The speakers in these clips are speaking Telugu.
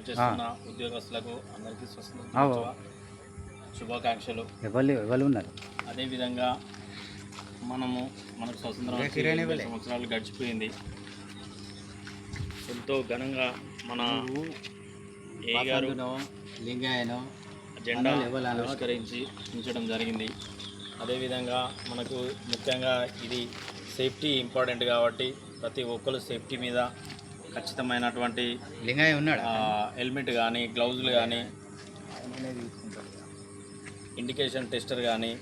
చేస్తున్న ఉద్యోగస్తులకు అందరికీ శుభాకాంక్షలు. ఎవరు ఉన్నారు? అదేవిధంగా మనకు స్వతంత్రం 20 సంవత్సరాలు గడిచిపోయింది. ఎంతో ఘనంగా మన ఏ గారు లింగాయనో జెండా ఆవిష్కరించి ఉంచడం జరిగింది. అదేవిధంగా మనకు ముఖ్యంగా ఇది సేఫ్టీ ఇంపార్టెంట్ కాబట్టి ప్రతి ఒక్కరు సేఫ్టీ మీద ఖచ్చితమైనటువంటి హెల్మెట్ కానీ, గ్లౌజులు కానీ, ఇండికేషన్ టెస్టర్ కానీ,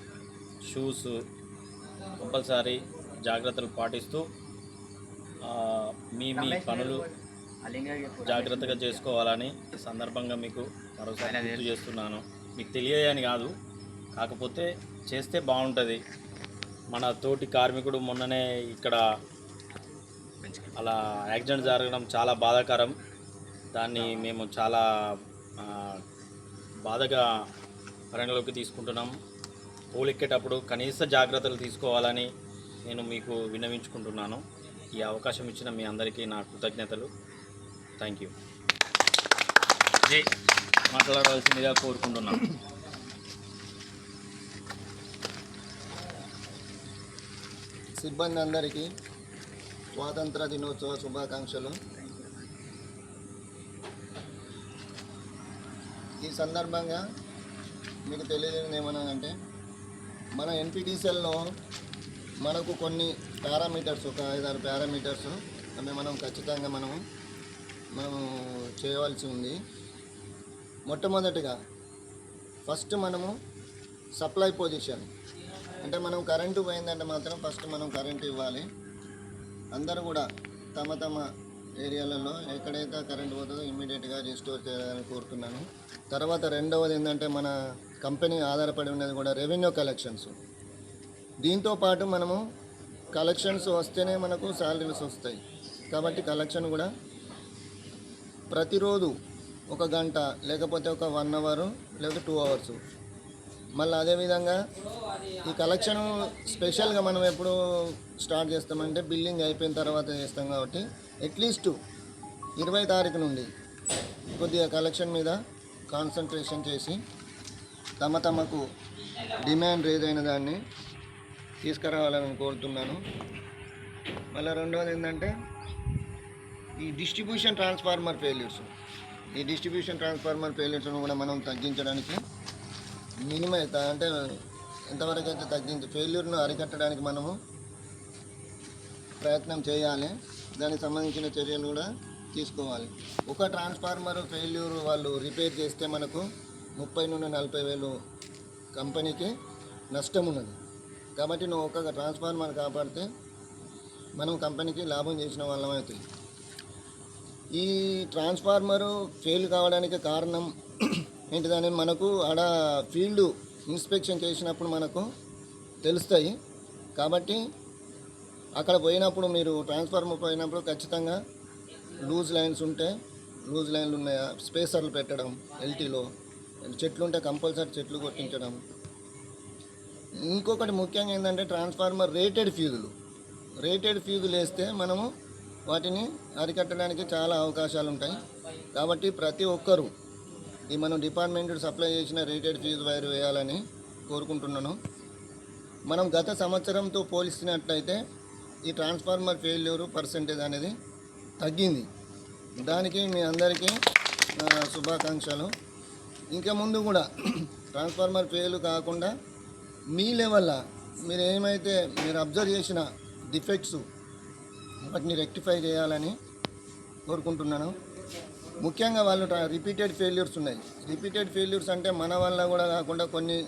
షూస్ కంపల్సరీ జాగ్రత్తలు పాటిస్తూ మీ పనులు జాగ్రత్తగా చేసుకోవాలని ఈ సందర్భంగా మీకు మరోసారి గుర్తు చేస్తున్నాను. మీకు తెలియని కాదు, కాకపోతే చేస్తే బాగుంటుంది. మన తోటి కార్మికుడు మొన్ననే ఇక్కడ అలా యాక్సిడెంట్ జరగడం చాలా బాధాకరం. దాన్ని మేము చాలా బాధగా పరిగణలోకి తీసుకుంటున్నాం. పోలెక్కేటప్పుడు కనీస జాగ్రత్తలు తీసుకోవాలని నేను మీకు విన్నవించుకుంటున్నాను. ఈ అవకాశం ఇచ్చిన మీ అందరికీ నా కృతజ్ఞతలు. Thank you. మాట్లాడవలసిందిగా కోరుకుంటున్నాను. సిబ్బంది అందరికీ స్వాతంత్ర దినోత్సవ శుభాకాంక్షలు. ఈ సందర్భంగా మీకు తెలియజేది ఏమన్నానంటే, మన ఎన్పిటిసిఎల్లో మనకు కొన్ని పారామీటర్స్, ఒక 5-6 పారామీటర్స్ అవి మనం ఖచ్చితంగా మనము చేయవలసి ఉంది. మొట్టమొదటిగా ఫస్ట్ మనము సప్లై పొజిషన్, అంటే మనం కరెంటు పోయిందంటే మాత్రం ఫస్ట్ మనం కరెంటు ఇవ్వాలి. అందరూ కూడా తమ తమ ఏరియాలలో ఎక్కడైతే కరెంటు పోతుందో ఇమ్మీడియట్గా రిస్టోర్ చేయాలని కోరుతున్నాను. తర్వాత రెండవది ఏంటంటే, మన కంపెనీ ఆధారపడి ఉన్నది కూడా రెవెన్యూ కలెక్షన్స్. దీంతోపాటు మనము కలెక్షన్స్ వస్తేనే మనకు శాలరీస్ వస్తాయి. కాబట్టి కలెక్షన్ కూడా ప్రతిరోజు 1 గంట, లేకపోతే ఒక 1 అవర్, లేకపోతే 2 అవర్స్. మళ్ళీ అదేవిధంగా ఈ కలెక్షన్ స్పెషల్గా మనం ఎప్పుడు స్టార్ట్ చేస్తామంటే బిల్లింగ్ అయిపోయిన తర్వాత చేస్తాం. కాబట్టి అట్లీస్ట్ 20 తారీఖు నుండి కొద్దిగా కలెక్షన్ మీద కాన్సన్ట్రేషన్ చేసి తమకు డిమాండ్ ఏదైన దాన్ని తీసుకురావాలని కోరుతున్నాను. మళ్ళీ రెండవది ఏంటంటే, ఈ డిస్ట్రిబ్యూషన్ ట్రాన్స్ఫార్మర్ ఫెయిల్యూర్స్ను కూడా మనం తగ్గించడానికి మినిమం అంటే ఎంతవరకు అయితే తగ్గించి ఫెయిల్యూర్ను అరికట్టడానికి మనము ప్రయత్నం చేయాలి. దానికి సంబంధించిన చర్యలు కూడా తీసుకోవాలి. ఒక ట్రాన్స్ఫార్మర్ ఫెయిల్యూర్ వాళ్ళు రిపేర్ చేస్తే మనకు 30 నుండి 40 వేలు కంపెనీకి నష్టం ఉన్నది. కాబట్టి నువ్వు ఒక ట్రాన్స్ఫార్మర్ కాపాడితే మనం కంపెనీకి లాభం చేసిన వాళ్ళం అవుతుంది. ఈ ట్రాన్స్ఫార్మరు ఫెయిల్ కావడానికి కారణం ఏంటిదని మనకు ఆడ ఫీల్డ్ ఇన్స్పెక్షన్ చేసినప్పుడు మనకు తెలుస్తాయి. కాబట్టి అక్కడ పోయినప్పుడు, మీరు ట్రాన్స్ఫార్మర్ పోయినప్పుడు ఖచ్చితంగా లూజ్ లైన్స్ ఉంటే లూజ్ లైన్లు ఉన్నాయా, స్పేసర్లు పెట్టడం, ఎల్టీలో చెట్లు ఉంటే కంపల్సరీ చెట్లు కొట్టించడం. ఇంకొకటి ముఖ్యంగా ఏంటంటే, ట్రాన్స్ఫార్మర్ రేటెడ్ ఫ్యూజులు వేస్తే మనము వాటిని అరికట్టడానికి చాలా అవకాశాలు ఉంటాయి. కాబట్టి ప్రతి ఒక్కరూ ఈ మనం డిపార్ట్మెంట్ సప్లై చేసిన రేటెడ్ ఫ్యూజ్ వైర్ వేయాలని కోరుకుంటున్నాను. మనం గత సంవత్సరంతో పోల్చినట్లయితే ఈ ట్రాన్స్ఫార్మర్ ఫెయిల్యూర్ పర్సెంటేజ్ అనేది తగ్గింది. దానికి మీ అందరికీ శుభాకాంక్షలు. ఇంకా ముందు కూడా ట్రాన్స్ఫార్మర్ ఫెయిల్ కాకుండా మీ లెవెల్లో మీరు అబ్జర్వ్ చేసిన డిఫెక్ట్స్ వాటిని రెక్టిఫై చేయాలని కోరుకుంటున్నాను. ముఖ్యంగా వాళ్ళు రిపీటెడ్ ఫెయిల్యూర్స్ ఉన్నాయి. రిపీటెడ్ ఫెయిల్యూర్స్ అంటే మన వల్ల కూడా కాకుండా కొన్ని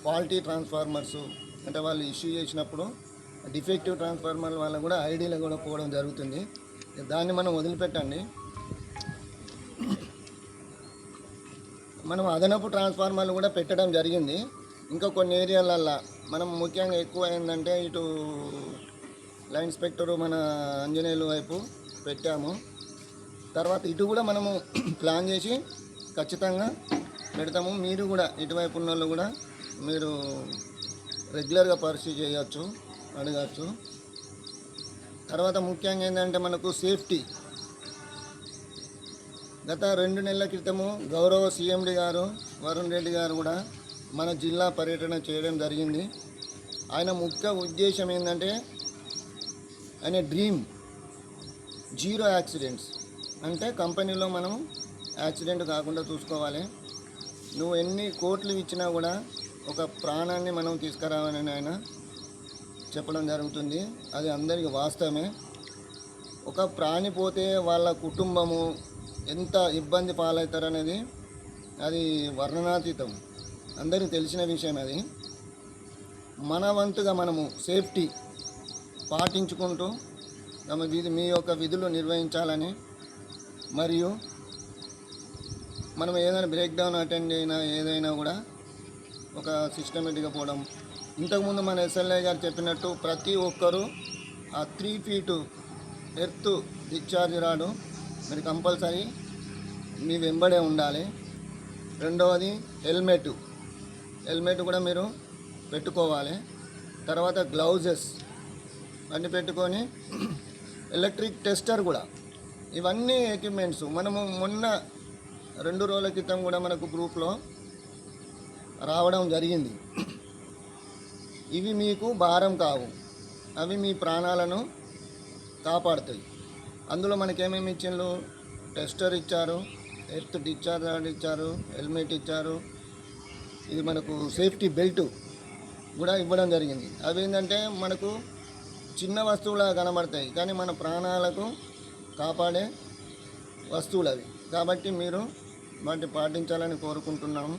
ఫాల్టీ ట్రాన్స్ఫార్మర్స్, అంటే వాళ్ళు ఇష్యూ చేసినప్పుడు డిఫెక్టివ్ ట్రాన్స్ఫార్మర్ వల్ల కూడా ఐడీలో కూడా పోవడం జరుగుతుంది. దాన్ని మనం వదిలిపెట్టండి. మనం అదనపు ట్రాన్స్ఫార్మర్లు కూడా పెట్టడం జరిగింది. ఇంకా కొన్ని ఏరియాలల్లో మనం ముఖ్యంగా ఎక్కువ ఏంటంటే, ఇటు లైన్ ఇన్స్పెక్టరు మన ఆంజనేయులు వైపు పెట్టాము. తర్వాత ఇటు కూడా మనము ప్లాన్ చేసి ఖచ్చితంగా పెడతాము. మీరు కూడా ఇటువైపు ఉన్న వాళ్ళు కూడా మీరు రెగ్యులర్గా పరిశీలి చేయవచ్చు, అడగచ్చు. తర్వాత ముఖ్యంగా ఏంటంటే, మనకు సేఫ్టీ గత 2 నెలల క్రితము గౌరవ సీఎండి గారు వరుణ్ రెడ్డి గారు కూడా మన జిల్లా పర్యటన చేయడం జరిగింది. ఆయన ముఖ్య ఉద్దేశం ఏంటంటే ఆయన డ్రీమ్ 0 యాక్సిడెంట్స్. అంటే కంపెనీలో మనం యాక్సిడెంట్ కాకుండా చూసుకోవాలి. నువ్వు ఎన్ని కోట్లు ఇచ్చినా కూడా ఒక ప్రాణాన్ని మనం తీసుకురావాలని ఆయన చెప్పడం జరుగుతుంది. అది అందరికీ వాస్తవమే. ఒక ప్రాణి పోతే వాళ్ళ కుటుంబము ఎంత ఇబ్బంది పాలవుతారనేది అది వర్ణనాతీతం, అందరికీ తెలిసిన విషయం. అది మన వంతుగా మనము సేఫ్టీ పాటించుకుంటూ మీ యొక్క విధులు నిర్వహించాలని, మరియు మనం ఏదైనా బ్రేక్ డౌన్ అటెండ్ అయినా ఏదైనా కూడా ఒక సిస్టమేటిక్గా పోవడం. ఇంతకుముందు మన ఎస్ఎల్ఐ గారు చెప్పినట్టు ప్రతి ఒక్కరూ ఆ 3 ఫీటు ఎర్త్ డిశ్చార్జ్ రాడు మీరు కంపల్సరీ మీ వెంబడే ఉండాలి. రెండవది హెల్మెట్ కూడా మీరు పెట్టుకోవాలి. తర్వాత గ్లౌజెస్ అన్నీ పెట్టుకొని ఎలక్ట్రిక్ టెస్టర్ కూడా, ఇవన్నీ ఎక్విప్మెంట్స్ మనము మొన్న 2 రోజుల క్రితం కూడా మనకు గ్రూప్లో రావడం జరిగింది. ఇవి మీకు భారం కావు, అవి మీ ప్రాణాలను కాపాడుతాయి. అందులో మనకేమేమి ఇచ్చిండ్రు? టెస్టర్ ఇచ్చారు, ఎర్త్ డిశ్చార్జ్ ఇచ్చారు, హెల్మెట్ ఇచ్చారు, ఇది మనకు సేఫ్టీ బెల్ట్ కూడా ఇవ్వడం జరిగింది. అవి ఏంటంటే మనకు చిన్న వస్తువులా కనబడతాయి కానీ మన ప్రాణాలకు కాపాడే వస్తువులు అవి. కాబట్టి మీరు వాటిని పాటించాలని కోరుకుంటున్నాము.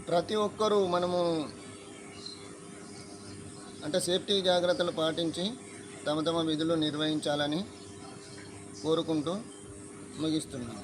ప్రతి ఒక్కరూ మనము అంటే సేఫ్టీ జాగ్రత్తలు పాటించి తమ విధులు నిర్వహించాలని కోరుకుంటూ ముగిస్తున్నాను.